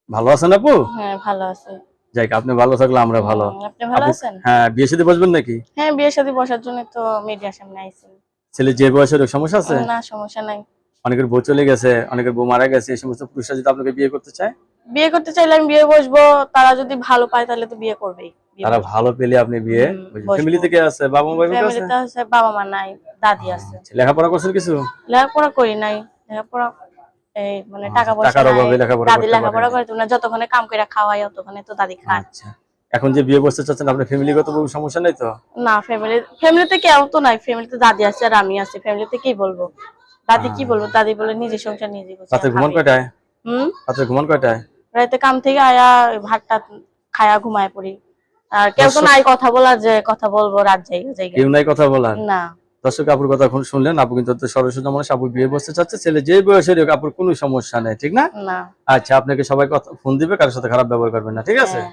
ভালো আছেন আপু? হ্যাঁ ভালো আছে। যাক, আপনি ভালো থাকলে আমরা ভালো। আপনি ভালো আপু, আছেন? হ্যাঁ, বিয়ে শাদী বসবেন নাকি? হ্যাঁ বিয়ের সাথে বসার জন্য তো মিডিয়ার সামনে আইছি। ছেলে যে বয়সের সমস্যা আছে? না সমস্যা নাই। অনেকের বউ চলে গেছে, অনেকের বউ মারা গেছে, এই সমস্ত পুরুষরা যদি আপনাকে বিয়ে করতে চায়? বিয়ে করতে চাইলে আমি বিয়ে বসবো, তারা যদি ভালো পায় তাহলে তো বিয়ে করবেই। বিয়ে তারা বসবো। ভালো পেলে আপনি বিয়ে ফ্যামিলি বসবো। থেকে আছে, বাবা মা ভাই বোন আছে? ফ্যামিলিতে আছে বাবা মা নাই, দাদি আছে। লেখাপড়া করছেন কিছু? লেখাপড়া করি নাই। লেখাপড়া এই মানে টাকা পয়সা টাকার নাই। অভাবে লেখাপড়া দাদি করতে পারেন লেখাপড়া না। করে তো না, যতক্ষণে কাম করে খাওয়াই ততক্ষণে তো দাদি খায়। আচ্ছা, এখন যে বিয়ে বসতে চাচ্ছেন আপনার ফ্যামিলিগত কোনো সমস্যা নাই তো? না ফ্যামিলিতে কেউ তো নাই, ফ্যামিলিতে দাদি আছে আর আমি আছি, ফ্যামিলিতে কি বলবো? দাদি কি বলবো? দাদি বলে নিজের সংসার নিজে রাতে গুছিয়ে ঘুমান খাবে। কয়টায়? হুম। রাতে ঘুমান কয়টায়? রাতে কাম থেকে আয়া ভাতটা খায়া ঘুমায় পড়ি। আর কেউ তো দর্শক, নাই কথা বলার, যে কথা বলবো রাত জায়গা। কেউ নাই কথা বলার? না। দর্শক, আপুর কথা এখন শুনলেন। আপু কিন্তু সরসোজা মানুষ, আপু বিয়ে বসতে চাচ্ছে, ছেলে যে বয়সের হোক, আপুর কোনো সমস্যা নেই, ঠিক না? না। আচ্ছা, আপনাকে সবাই কথা ফোন দিবে, কারোর সাথে খারাপ ব্যবহার করবেন না, ঠিক আছে? হ্যাঁ।